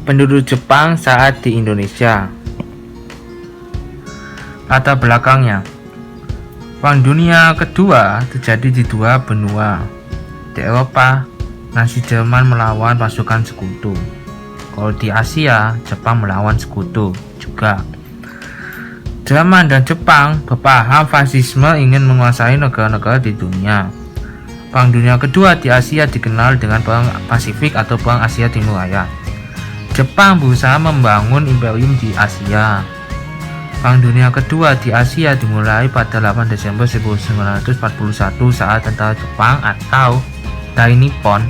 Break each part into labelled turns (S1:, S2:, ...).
S1: Penduduk Jepang saat di Indonesia. Latar belakangnya, Perang Dunia Kedua terjadi di dua benua, di Eropa. Nazi Jerman melawan pasukan sekutu. Kalau di Asia, Jepang melawan sekutu juga. Jerman dan Jepang berpaham fasisme ingin menguasai negara-negara di dunia. Perang Dunia Kedua di Asia dikenal dengan Perang Pasifik atau Perang Asia Timur Raya. Jepang berusaha membangun imperium di Asia. Perang Dunia Kedua di Asia dimulai pada 8 Desember 1941 saat tentara Jepang atau Dai Nippon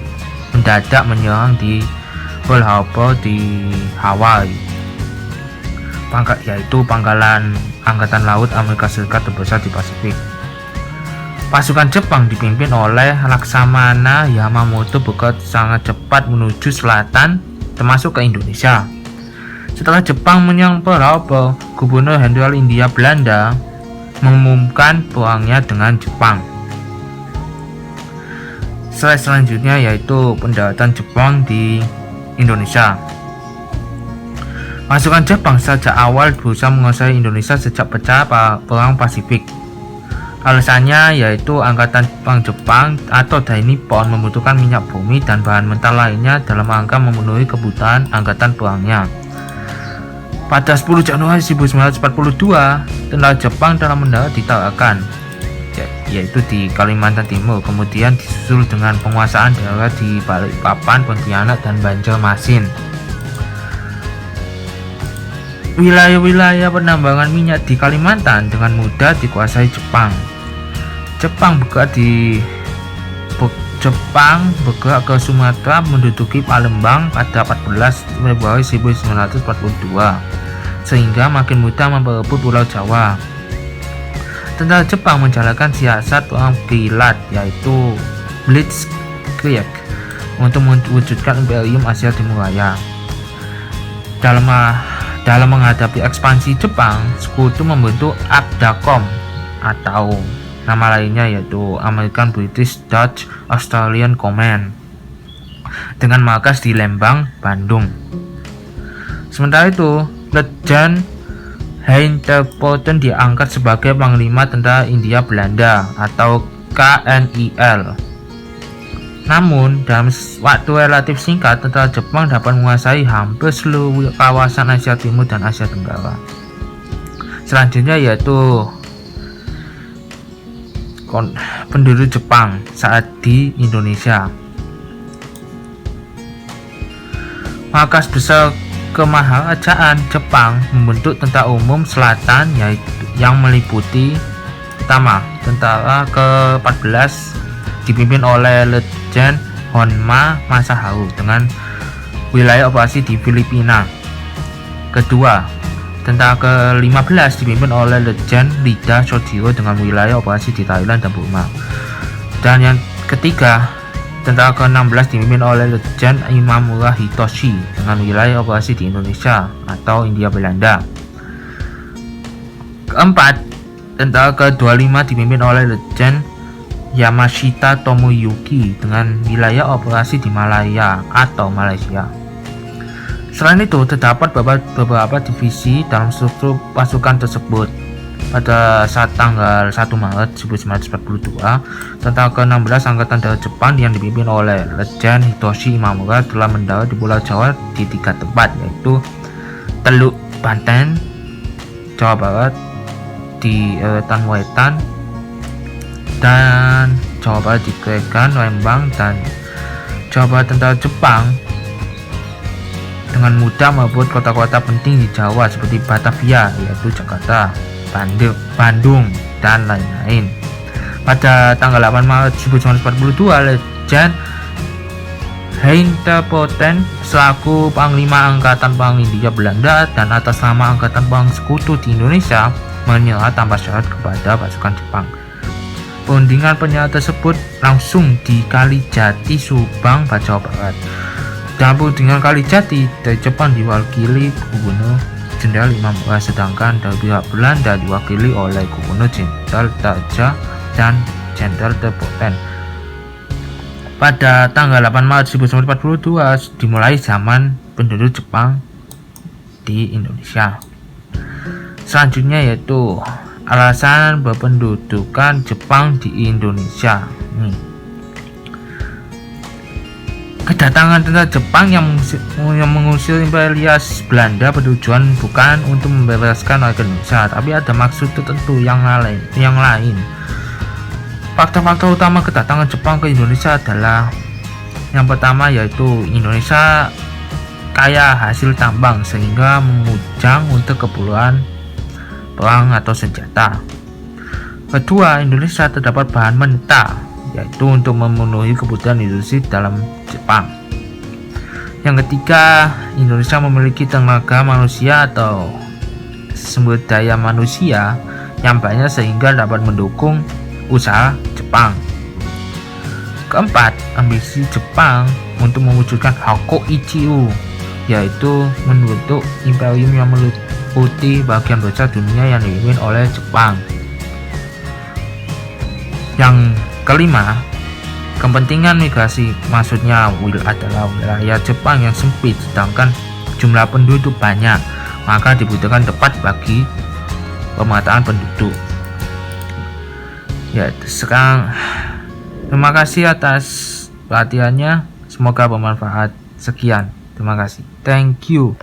S1: mendadak menyerang di Pearl Harbor di Hawaii, yaitu pangkalan Angkatan Laut Amerika Serikat terbesar di Pasifik. Pasukan Jepang dipimpin oleh Laksamana Yamamoto bergerak sangat cepat menuju selatan, termasuk ke Indonesia. Setelah Jepang menyerang Pearl Harbor, Gubernur Jenderal Hindia Belanda mengumumkan perangnya dengan Jepang. Selanjutnya yaitu pendaratan Jepang di Indonesia. Pasukan Jepang sejak awal berusaha menguasai Indonesia sejak pecah Perang Pasifik. Alasannya yaitu Angkatan Perang Jepang atau Dai Nippon membutuhkan minyak bumi dan bahan mentah lainnya dalam rangka memenuhi kebutuhan angkatan perangnya. Pada 10 Januari 1942, tentara Jepang telah mendarat di Tarakan, yaitu di Kalimantan Timur, kemudian disusul dengan penguasaan daerah di Balikpapan, Pontianak, dan Banjarmasin. Wilayah-wilayah penambangan minyak di Kalimantan dengan mudah dikuasai Jepang. Jepang bergerak ke Sumatera menduduki Palembang pada 14 Februari 1942 sehingga makin mudah memperebut Pulau Jawa. Tentara Jepang menjalankan siasat perang kilat yaitu Blitzkrieg untuk mewujudkan Imperium Asia Timur Raya. Dalam menghadapi ekspansi Jepang, sekutu membentuk ABDACOM atau nama lainnya yaitu American British Dutch Australian Command dengan markas di Lembang, Bandung. Sementara itu, Letjen Hein ter Poten diangkat sebagai Panglima Tentara Hindia Belanda atau KNIL. Namun, dalam waktu relatif singkat, tentara Jepang dapat menguasai hampir seluruh kawasan Asia Timur dan Asia Tenggara. Selanjutnya yaitu penduduk Jepang saat di Indonesia. Markas besar Kemaharajaan Jepang membentuk Tentara Umum Selatan yang meliputi pertama, Tentara ke-14 dipimpin oleh Letjen Honma Masaharu dengan wilayah operasi di Filipina. Kedua, Tentara ke-15 dipimpin oleh Letjen Rida Sojiro dengan wilayah operasi di Thailand dan Burma. Dan yang ketiga, Tentara ke-16 dipimpin oleh Letjen Imamura Hitoshi dengan wilayah operasi di Indonesia atau Hindia Belanda. Keempat, Tentara ke-25 dipimpin oleh Letjen Yamashita Tomoyuki dengan wilayah operasi di Malaya atau Malaysia. Selain itu, terdapat beberapa divisi dalam struktur pasukan tersebut. Pada saat tanggal 1 Maret 1942, Tentara ke-16 Angkatan Darat Jepang yang dipimpin oleh Letjen Hitoshi Imamura telah mendarat di Pulau Jawa di 3 tempat, yaitu Teluk Banten, Jawa Barat, di Eretan Wetan, dan Jawa Barat di Kregan, Lembang, dan Jawa Barat. Tentara Jepang dengan mudah merebut kota-kota penting di Jawa seperti Batavia, yaitu Jakarta, Bandung, dan lain-lain. Pada tanggal 8 Maret 1942, Letjen Hein ter Poten selaku Panglima Angkatan Perang Hindia Belanda dan atas nama Angkatan Perang Sekutu di Indonesia menyerah tanpa syarat kepada pasukan Jepang. Perundingan penyerahan tersebut langsung di Kalijati, Subang, Jawa Barat. Dalam perundingan Kalijati, dari Jepang diwakili Gubernur Jenderal Imamura, sedangkan dari pihak Belanda diwakili oleh Gubernur Jenderal Taja dan Jenderal ter Poten. Pada tanggal 8 Maret 1942 dimulai zaman penduduk Jepang di Indonesia. Selanjutnya yaitu alasan berpendudukan Jepang di Indonesia. Kedatangan tentara Jepang yang mengusir imperialis Belanda bertujuan bukan untuk membebaskan warga Indonesia, tapi ada maksud tertentu yang lain. Faktor-faktor utama kedatangan Jepang ke Indonesia adalah yang pertama yaitu Indonesia kaya hasil tambang sehingga memujang untuk keperluan perang atau senjata. Kedua, Indonesia terdapat bahan mentah yaitu untuk memenuhi kebutuhan industri dalam Jepang. Yang ketiga, Indonesia memiliki tenaga manusia atau sumber daya manusia yang banyak sehingga dapat mendukung usaha Jepang. Keempat, ambisi Jepang untuk mewujudkan Hokkaido, yaitu membentuk imperium yang meliputi bagian besar dunia yang dipimpin oleh Jepang. Yang kelima, kepentingan migrasi, maksudnya adalah wilayah Jepang yang sempit sedangkan jumlah penduduk banyak, maka dibutuhkan tempat bagi pemetaan penduduk. Ya, sekarang terima kasih atas perhatiannya, semoga bermanfaat. Sekian, terima kasih, thank you.